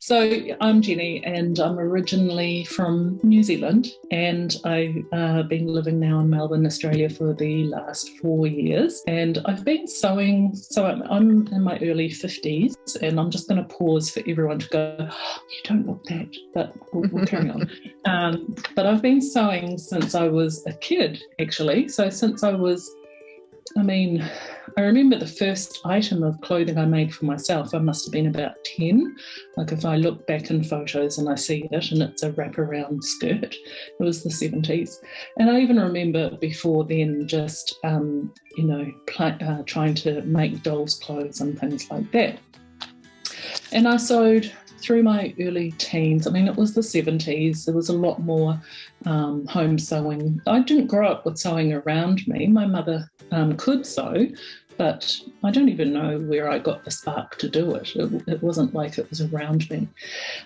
So I'm Genny, and I'm originally from New Zealand, and I've been living now in Melbourne, Australia for the last 4 years. And I've been sewing, so I'm in my early 50s, and I'm just going to pause for everyone to go, oh, you don't look that, but we'll carry on. But I've been sewing since I was a kid, actually. So since I remember the first item of clothing I made for myself, I must have been about 10. Like if I look back in photos and I see it and it's a wraparound skirt, it was the 70s. And I even remember before then just, trying to make dolls' clothes and things like that. And I sewed through my early teens. It was the 70s. There was a lot more home sewing. I didn't grow up with sewing around me. My mother could sew, but I don't even know where I got the spark to do it. It wasn't like it was around me.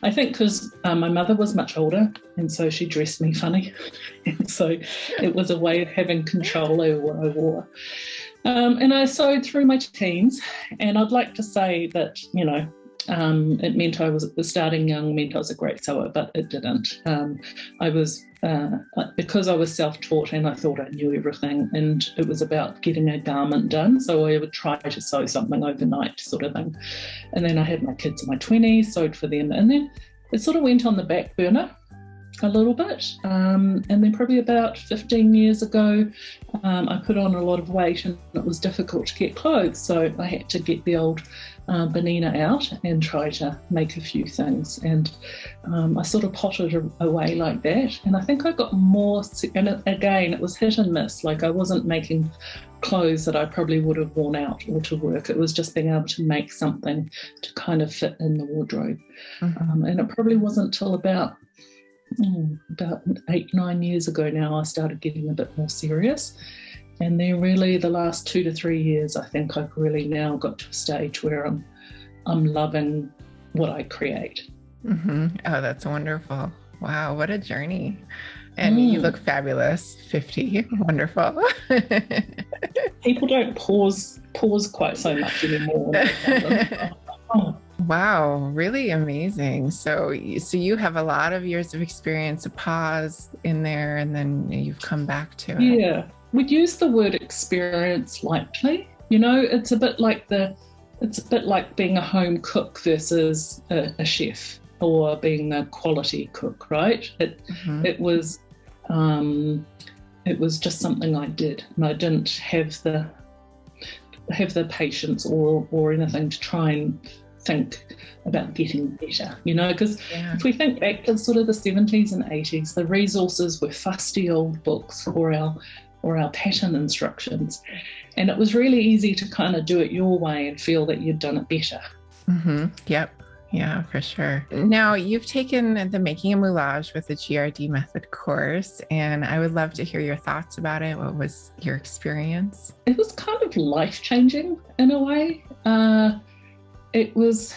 I think because my mother was much older, and so she dressed me funny. And so it was a way of having control over what I wore. And I sewed through my teens, and I'd like to say that, it meant starting young meant I was a great sewer, but it didn't. Because I was self-taught and I thought I knew everything, and it was about getting a garment done. So I would try to sew something overnight sort of thing. And then I had my kids in my 20s, sewed for them. And then it sort of went on the back burner a little bit. And then probably about 15 years ago, I put on a lot of weight and it was difficult to get clothes. So I had to get the old Benina out and try to make a few things. And I sort of potted away like that. And I think I got more, and again, it was hit and miss. Like I wasn't making clothes that I probably would have worn out or to work. It was just being able to make something to kind of fit in the wardrobe. Mm-hmm. And it probably wasn't till about 8-9 years ago now I started getting a bit more serious. And then really the last 2 to 3 years, I think I've really now got to a stage where I'm loving what I create. Mm-hmm. Oh, that's wonderful. Wow, what a journey. And you look fabulous, 50, wonderful. People don't pause quite so much anymore. Oh. Wow, really amazing. So you have a lot of years of experience, a pause in there, and then you've come back to it. Yeah, we use the word experience lightly. It's a bit like being a home cook versus a chef or being a quality cook, right? It was just something I did, and I didn't have the patience or anything to try and think about getting better, because if we think back to sort of the 70s and 80s, the resources were fusty old books or our pattern instructions, and it was really easy to kind of do it your way and feel that you'd done it better. Mm-hmm. Yep. Yeah, for sure. Now you've taken the Making a Moulage with the GRD Method course, and I would love to hear your thoughts about it. What was your experience? It was kind of life-changing in a way. It was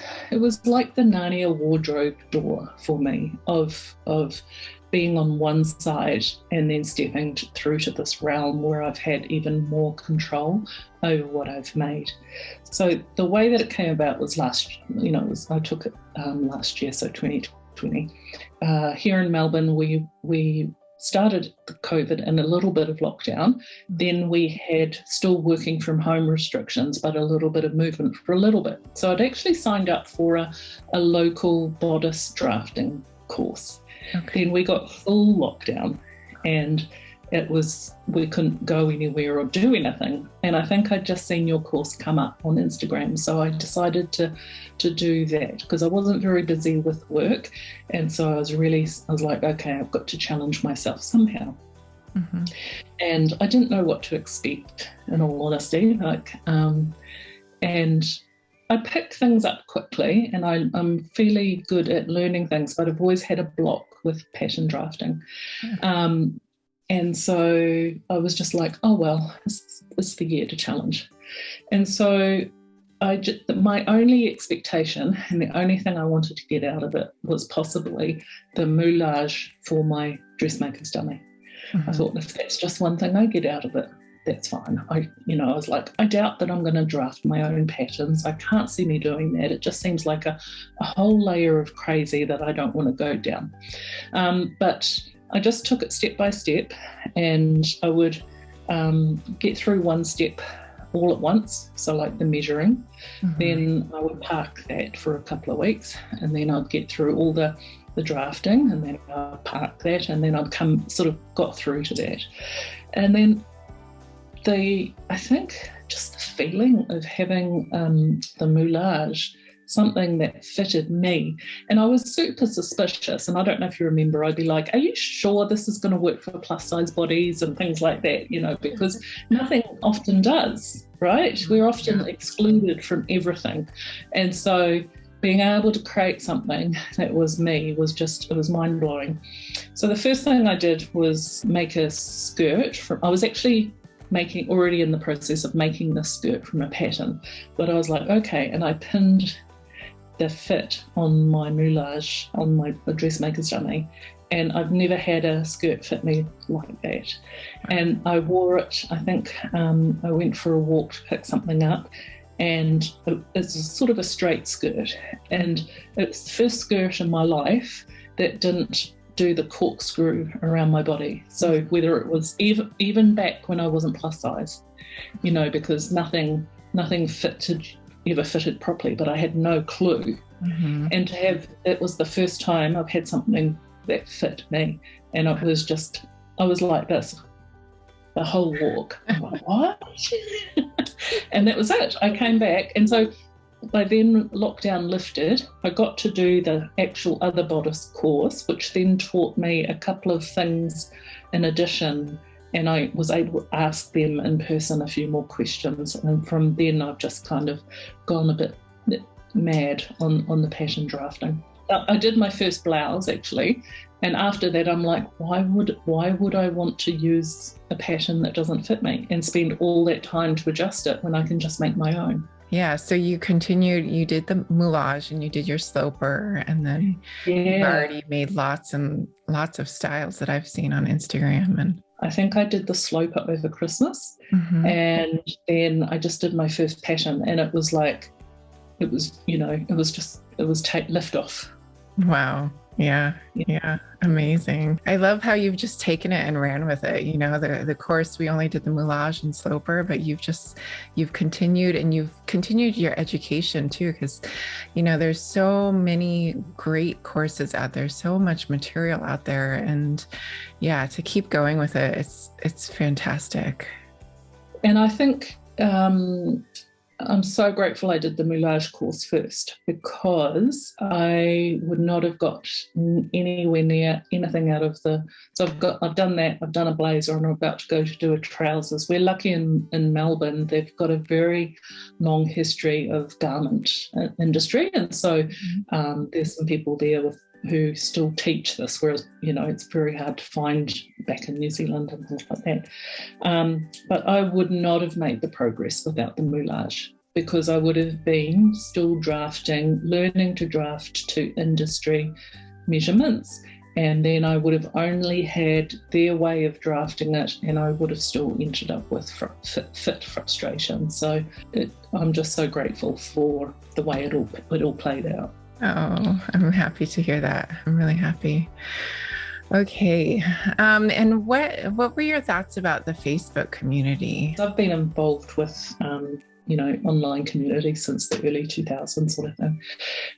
like the Narnia wardrobe door for me of being on one side and then stepping through to this realm where I've had even more control over what I've made. So the way that it came about was I took it last year, so 2020. Here in Melbourne, we started the COVID and a little bit of lockdown. Then we had still working from home restrictions, but a little bit of movement for a little bit. So I'd actually signed up for a local bodice drafting course. Okay. Then we got full lockdown and we couldn't go anywhere or do anything. And I think I'd just seen your course come up on Instagram. So I decided to do that because I wasn't very busy with work. And so I was like, okay, I've got to challenge myself somehow. Mm-hmm. And I didn't know what to expect, in all honesty. And I pick things up quickly, and I'm fairly good at learning things, but I've always had a block with pattern drafting. Mm-hmm. And so I was just like, oh, well, it's the year to challenge. And so my only expectation and the only thing I wanted to get out of it was possibly the moulage for my dressmaker's dummy. Mm-hmm. I thought, if that's just one thing I get out of it, that's fine. I was like, I doubt that I'm going to draft my own patterns. I can't see me doing that. It just seems like a whole layer of crazy that I don't want to go down. But I just took it step by step, and I would get through one step all at once, so like the measuring. Then I would park that for a couple of weeks, and then I'd get through all the drafting, and then I'd park that, and then I'd got through to that. And then I think just the feeling of having the moulage, something that fitted me. And I was super suspicious, and I don't know if you remember, I'd be like, are you sure this is going to work for plus size bodies and things like that, because nothing often does, right? We're often excluded from everything. And so being able to create something that was me it was mind-blowing. So the first thing I did was make a skirt. I was actually already in the process of making the skirt from a pattern, but I was like, okay, and I pinned the fit on my moulage, on my dressmaker's dummy, and I've never had a skirt fit me like that. And I wore it, I think I went for a walk to pick something up, and it's sort of a straight skirt, and it's the first skirt in my life that didn't do the corkscrew around my body. So whether it was even back when I wasn't plus size, because nothing ever fitted properly, but I had no clue. And it was the first time I've had something that fit me, and I was like this the whole walk. I'm like, what? And that was it. I came back, and so by then lockdown lifted, I got to do the actual other bodice course, which then taught me a couple of things in addition, and I was able to ask them in person a few more questions. And from then I've just kind of gone a bit mad on the pattern drafting. I did my first blouse actually, and after that I'm like, why would I want to use a pattern that doesn't fit me and spend all that time to adjust it when I can just make my own? Yeah, so you continued, you did the moulage and you did your sloper, and then you've already made lots and lots of styles that I've seen on Instagram. And I think I did the sloper over Christmas, and then I just did my first pattern, and it was lift off. Wow. Yeah. Amazing. I love how you've just taken it and ran with it. The course, we only did the moulage and sloper, but you've continued your education too, because there's so many great courses out there, so much material out there, and to keep going with it, it's fantastic. And I think I'm so grateful I did the moulage course first, because I would not have got anywhere near anything out of so I've done that, I've done a blazer, and I'm about to go to do a trousers. We're lucky in Melbourne, they've got a very long history of garment industry, and so there's some people there who still teach this, whereas it's very hard to find back in New Zealand and things like that. But I would not have made the progress without the moulage, because I would have been still learning to draft to industry measurements, and then I would have only had their way of drafting it, and I would have still ended up with fit frustration. So I'm just so grateful for the way it all played out. Oh, I'm happy to hear that. I'm really happy. Okay. And what were your thoughts about the Facebook community? I've been involved with, online community since the early 2000s sort of thing.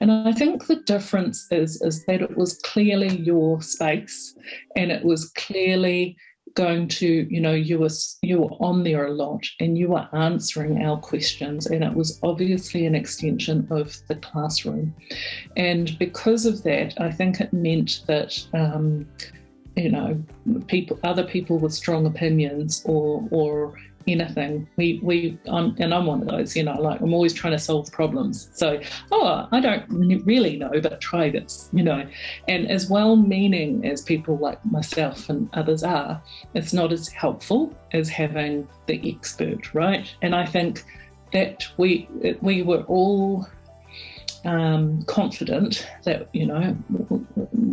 And I think the difference is that it was clearly your space, and it was clearly going to, you were on there a lot, and you were answering our questions, and it was obviously an extension of the classroom. And because of that, I think it meant that other people with strong opinions or anything, I'm one of those, I'm always trying to solve problems. So, I don't really know, but try this, and as well-meaning as people like myself and others are, it's not as helpful as having the expert, right? And I think that we were all confident that, you know,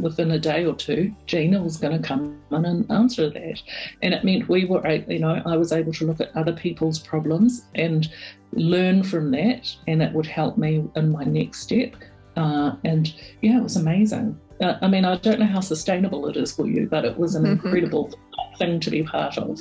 within a day or two, Gina was going to come in and answer that. And it meant we were, you know, I was able to look at other people's problems and learn from that, and it would help me in my next step. And yeah, it was amazing. I mean, I don't know how sustainable it is for you, but it was an incredible thing to be part of.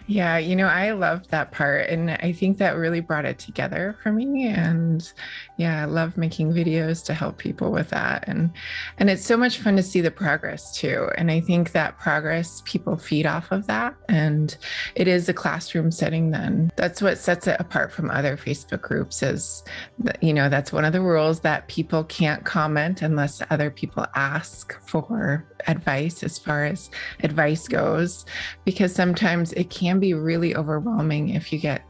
Yeah, you know, I loved that part, and I think that really brought it together for me. And yeah, I love making videos to help people with that. And it's so much fun to see the progress too. And I think that progress, people feed off of that. And it is a classroom setting then. That's what sets it apart from other Facebook groups is, you know, that's one of the rules, that people can't comment unless other people ask for advice as far as advice goes, because sometimes it can be really overwhelming if you get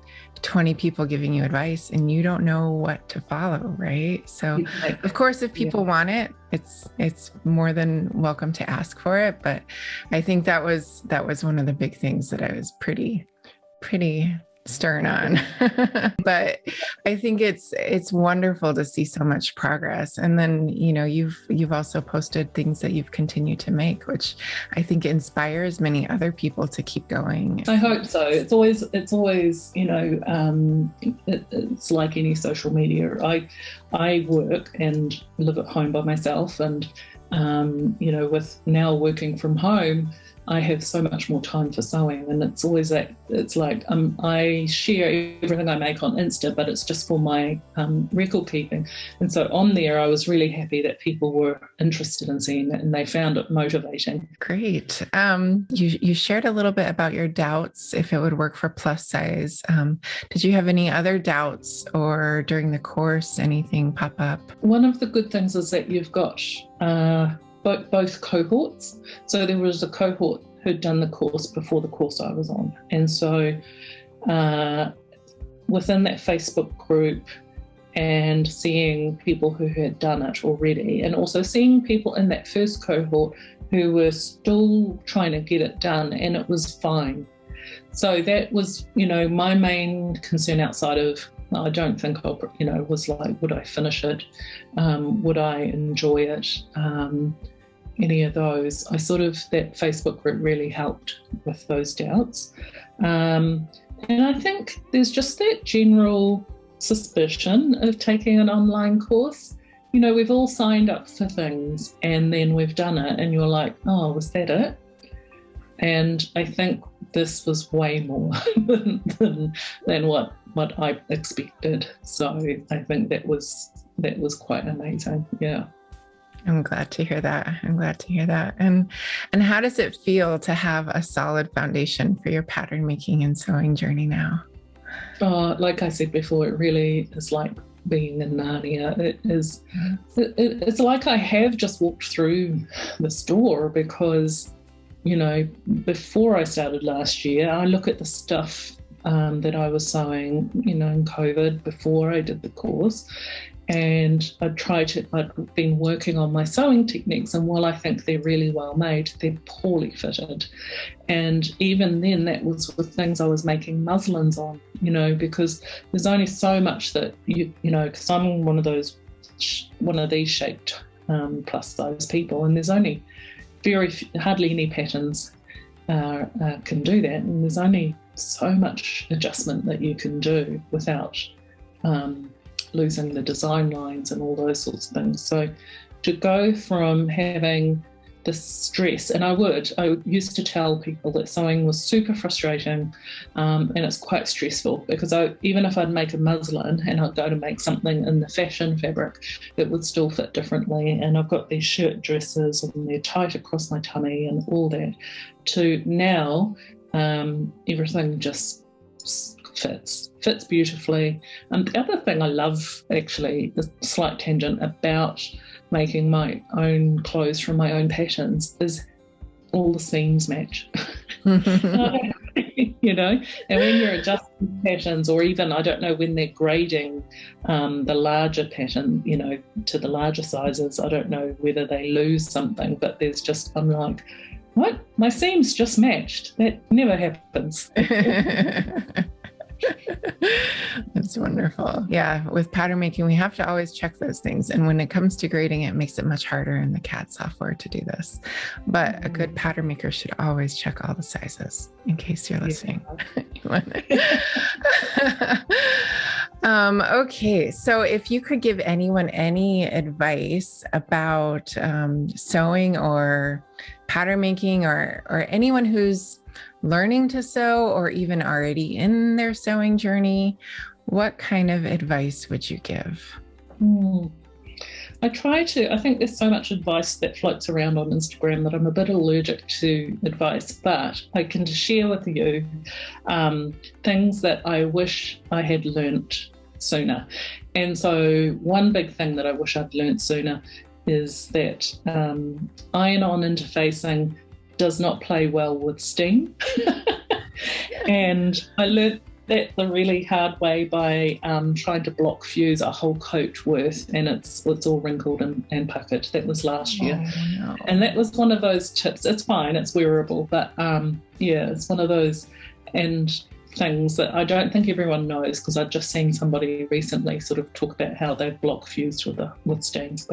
20 people giving you advice and you don't know what to follow, right? So of course, if people want it, it's more than welcome to ask for it. But I think that was one of the big things that I was pretty stern on. But I think it's wonderful to see so much progress. And then, you know, you've also posted things that you've continued to make, which I think inspires many other people to keep going. I hope so. It's always, you know, it's like any social media. I work and live at home by myself, and you know, with now working from home, I have so much more time for sewing, and it's always that, it's like I share everything I make on Insta, but it's just for my record keeping. And so on there, I was really happy that people were interested in seeing it and they found it motivating. Great. You shared a little bit about your doubts, if it would work for plus size. Did you have any other doubts, or during the course, anything pop up? One of the good things is that you've got both cohorts. So there was a cohort who'd done the course before the course I was on. And so within that Facebook group, and seeing people who had done it already, and also seeing people in that first cohort who were still trying to get it done, and it was fine. So that was, you know, my main concern outside of, I don't think I'll, you know, was like, would I finish it? Would I enjoy it? Any of those. That Facebook group really helped with those doubts. And I think there's just that general suspicion of taking an online course. You know, we've all signed up for things and then we've done it and you're like, oh, was that it? And I think this was way more than what I expected. So I think that was quite amazing. Yeah. I'm glad to hear that. And how does it feel to have a solid foundation for your pattern making and sewing journey now? Like I said before, it really is like being in Narnia. It's like I have just walked through the store, because, you know, before I started last year, I look at the stuff that I was sewing, you know, in COVID before I did the course. And I'd been working on my sewing techniques, and while I think they're really well made, they're poorly fitted. And even then, that was with things I was making muslins on, you know, because there's only so much that you know, because I'm one of these shaped plus size people, and there's only hardly any patterns can do that, and there's only so much adjustment that you can do without losing the design lines and all those sorts of things. So to go from having the stress, and I used to tell people that sewing was super frustrating, and it's quite stressful, because even if I'd make a muslin and I'd go to make something in the fashion fabric, it would still fit differently. And I've got these shirt dresses and they're tight across my tummy and all that, to now everything just fits beautifully. And the other thing I love, actually, the slight tangent about making my own clothes from my own patterns, is all the seams match. You know, and when you're adjusting patterns, or even, I don't know, when they're grading the larger pattern, you know, to the larger sizes, I don't know whether they lose something, but I'm like, what? My seams just matched. That never happens. That's wonderful. Yeah. With pattern making, we have to always check those things. And when it comes to grading, it makes it much harder in the CAD software to do this. But a good pattern maker should always check all the sizes in case you're listening. Okay. So if you could give anyone any advice about sewing or pattern making, or anyone who's learning to sew or even already in their sewing journey, what kind of advice would you give? I think there's so much advice that floats around on Instagram that I'm a bit allergic to advice, but I can share with you things that I wish I had learnt sooner. And so one big thing that I wish I'd learnt sooner is that iron-on interfacing does not play well with steam. And I learnt that the really hard way by trying to block fuse a whole coat worth, and it's all wrinkled and puckered. That was last year. No. And that was one of those tips. It's fine, it's wearable, but it's one of those things that I don't think everyone knows, because I've just seen somebody recently sort of talk about how they've blocked fuse with steams.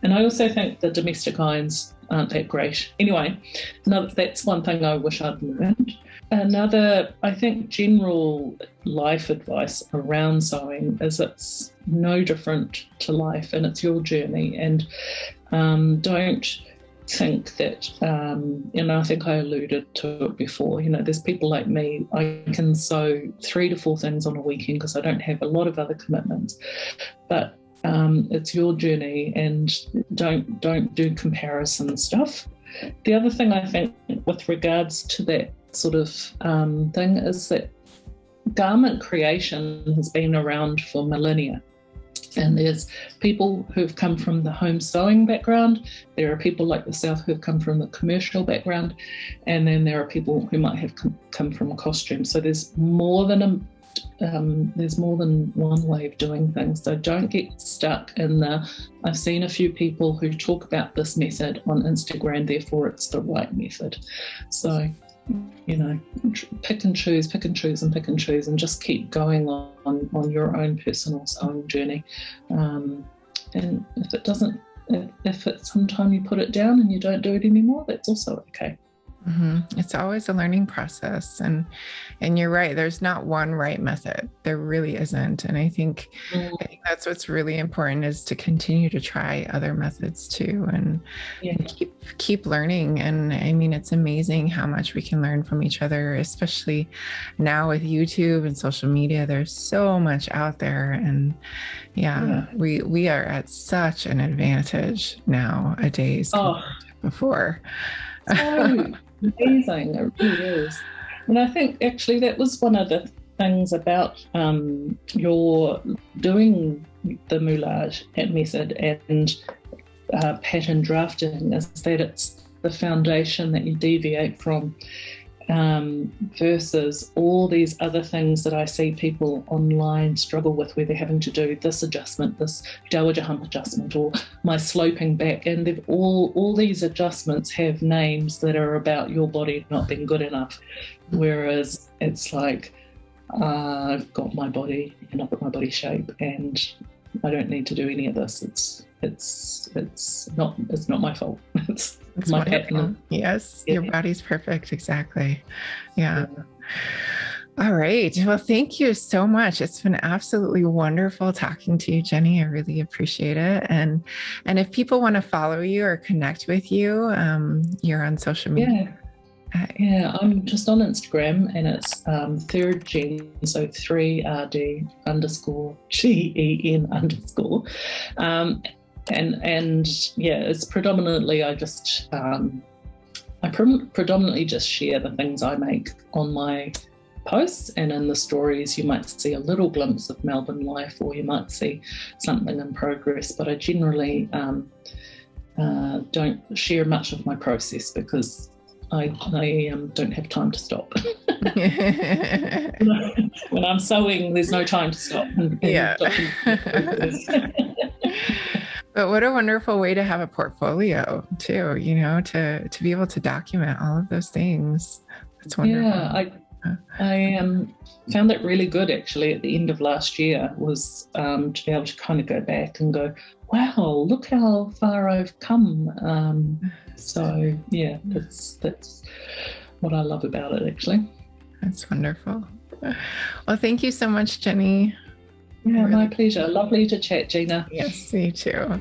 And I also think the domestic irons aren't that great. Anyway, that's one thing I wish I'd learned. Another, I think, general life advice around sewing is it's no different to life, and it's your journey. And don't think that, and I think I alluded to it before, there's people like me, I can sew 3 to 4 things on a weekend because I don't have a lot of other commitments. But it's your journey, and don't do comparison stuff. The other thing I think with regards to that sort of thing is that garment creation has been around for millennia. And there's people who've come from the home sewing background. There are people like yourself who've come from the commercial background. And then there are people who might have come from a costume. So there's more than one way of doing things. So don't get stuck in I've seen a few people who talk about this method on Instagram, therefore it's the right method. So, pick and choose and just keep going on your own personal sewing journey. And if it's sometime you put it down and you don't do it anymore, that's also okay. Mm-hmm. It's always a learning process. And you're right. There's not one right method. There really isn't. And I think that's what's really important, is to continue to try other methods too, and keep learning. And I mean, it's amazing how much we can learn from each other, especially now with YouTube and social media. There's so much out there. And we are at such an advantage nowadays compared to before. So amazing, it really is. And I think actually that was one of the things about your doing the Moulage method and pattern drafting, is that it's the foundation that you deviate from, versus all these other things that I see people online struggle with, where they're having to do this adjustment, this dowager hump adjustment, or my sloping back, and they've all these adjustments have names that are about your body not being good enough, whereas it's like, I've got my body and I've got my body shape, and I don't need to do any of this. It's not my fault. It's my pattern. Yes, your body's perfect. Exactly. Yeah. All right. Well, thank you so much. It's been absolutely wonderful talking to you, Genny. I really appreciate it. And if people want to follow you or connect with you, you're on social media. Yeah, I'm just on Instagram, and it's 3rd Gen, so 3RD _GEN and it's predominantly I predominantly just share the things I make on my posts, and in the stories you might see a little glimpse of Melbourne life, or you might see something in progress, but I generally don't share much of my process, because I don't have time to stop. When I'm sewing, there's no time to stop. But what a wonderful way to have a portfolio too, to be able to document all of those things. That's wonderful. Yeah, I found that really good actually at the end of last year, was to be able to kind of go back and go, wow, look how far I've come. So yeah, that's what I love about it actually. That's wonderful. Well, thank you so much, Genny. Yeah, my pleasure. Lovely to chat, Gina. Yes, you too.